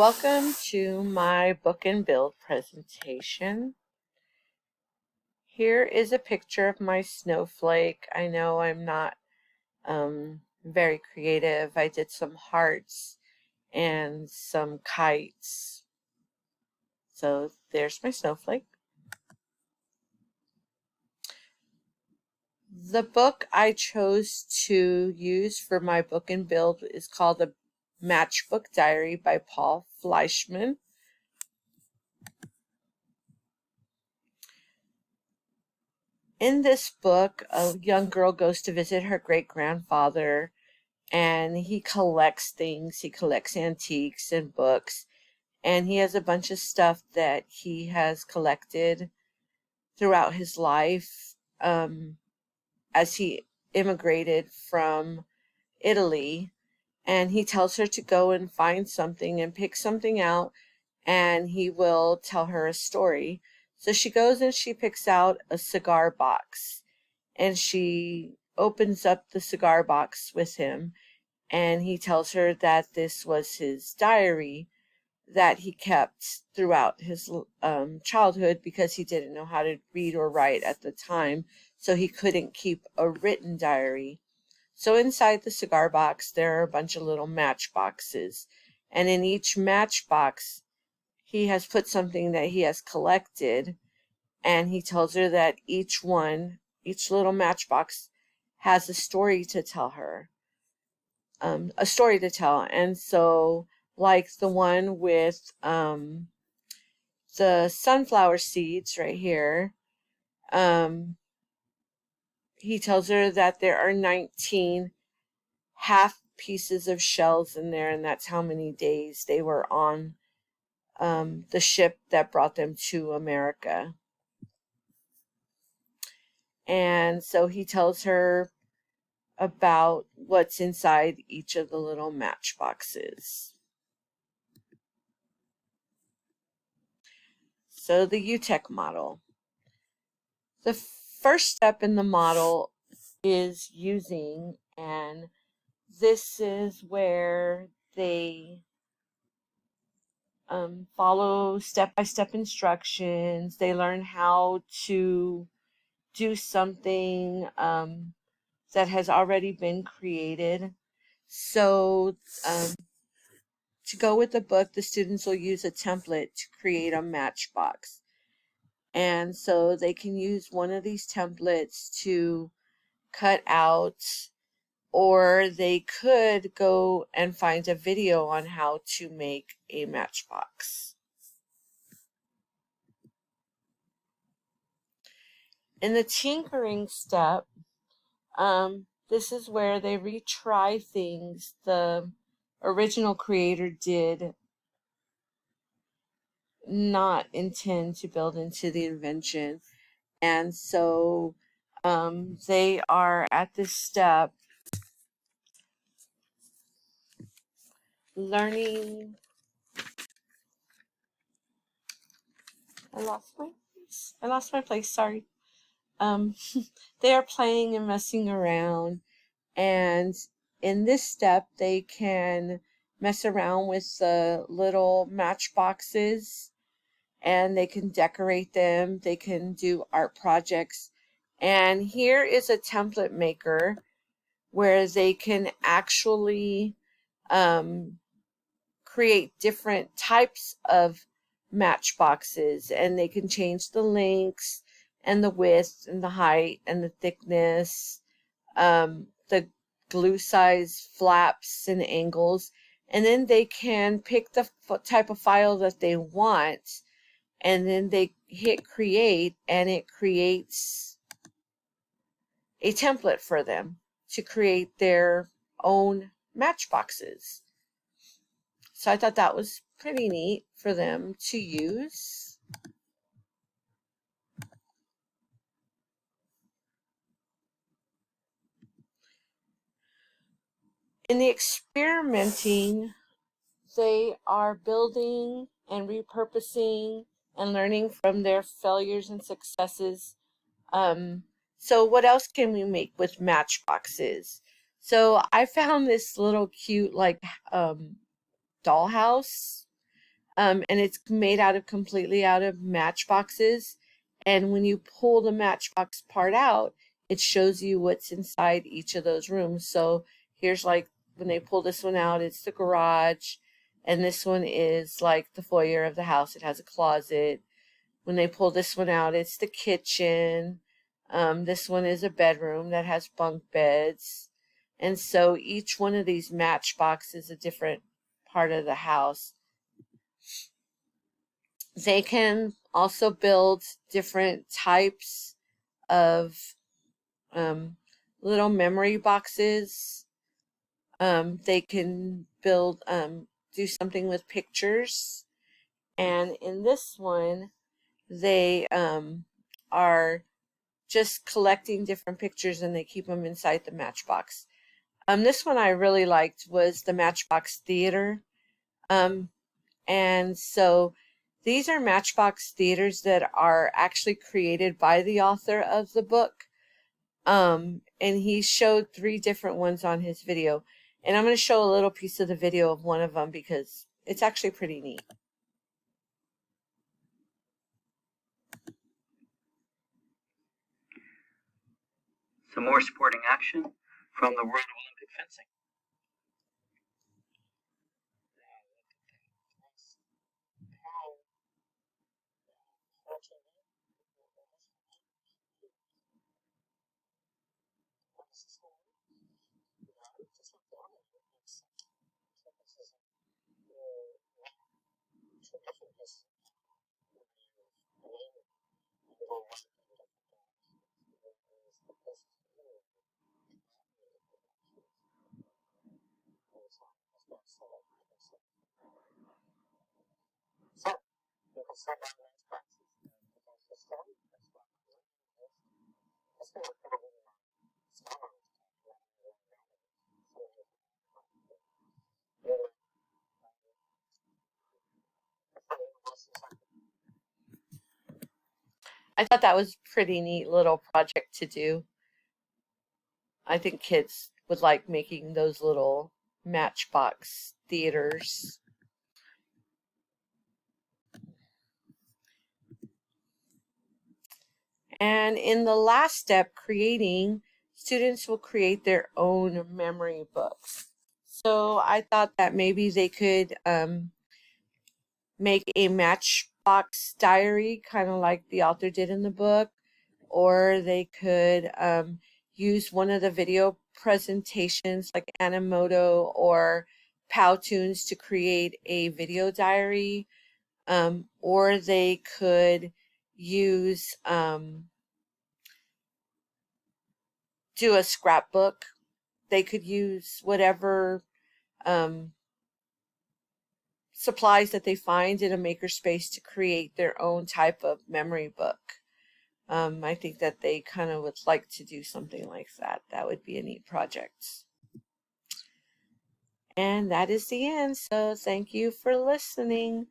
Welcome to my book and build presentation. Here is a picture of my snowflake. I know I'm not very creative. I did some hearts and some kites. So there's my snowflake. The book I chose to use for my book and build is called The Matchbook Diary by Paul Fleischman. In this book, a young girl goes to visit her great-grandfather, and he collects things. He collects antiques and books, and he has a bunch of stuff that he has collected throughout his life as he immigrated from Italy. And he tells her to go and find something and pick something out, and he will tell her a story. So she goes and she picks out a cigar box, and she opens up the cigar box with him, and he tells her that this was his diary that he kept throughout his childhood because he didn't know how to read or write at the time, so he couldn't keep a written diary. So inside the cigar box there are a bunch of little matchboxes, and in each matchbox he has put something that he has collected, and he tells her that each little matchbox has a story to tell her, a story to tell. And so, like the one with the sunflower seeds right here, he tells her that there are 19 half pieces of shells in there, and that's how many days they were on the ship that brought them to America. And so he tells her about what's inside each of the little matchboxes. So the uTEC model. The first step in the model is using, and this is where they follow step-by-step instructions. They learn how to do something that has already been created. So to go with the book, the students will use a template to create a matchbox. And so they can use one of these templates to cut out, or they could go and find a video on how to make a matchbox. In the tinkering step, this is where they retry things the original creator did not intend to build into the invention. And so they are at this step learning. I lost my place, sorry. They are playing and messing around, and in this step they can mess around with the little matchboxes, and they can decorate them. They can do art projects. And here is a template maker where they can actually create different types of matchboxes, and they can change the lengths and the width and the height and the thickness, the glue size, flaps and angles, and then they can pick the type of file that they want, and then they hit create, and it creates a template for them to create their own matchboxes. So I thought that was pretty neat for them to use. In the experimenting, they are building and repurposing and learning from their failures and successes. So what else can we make with matchboxes? So I found this little cute dollhouse And it's made out of completely out of matchboxes. And when you pull the matchbox part out, it shows you what's inside each of those rooms. So here's like when they pull this one out, it's the garage, and this one is like the foyer of the house. It has a closet. When they pull this one out, it's the kitchen. This one is a bedroom that has bunk beds. And so each one of these matchboxes is a different part of the house. They can also build different types of little memory boxes. They can build, do something with pictures. And in this one, they are just collecting different pictures and they keep them inside the matchbox. This one I really liked was the Matchbox Theater. And so these are Matchbox theaters that are actually created by the author of the book. And he showed 3 different ones on his video. And I'm going to show a little piece of the video of one of them because it's actually pretty neat. Some more sporting action from the world of Olympic fencing. I thought that was a pretty neat little project to do. I think kids would like making those little Matchbox theaters. And in the last step, creating, students will create their own memory books. So I thought that maybe they could make a Matchbox diary, kind of like the author did in the book, or they could use one of the video presentations like Animoto or Powtoons to create a video diary, or they could use do a scrapbook. They could use whatever supplies that they find in a makerspace to create their own type of memory book. I think that they kind of would like to do something like that. That would be a neat project. And that is the end. So thank you for listening.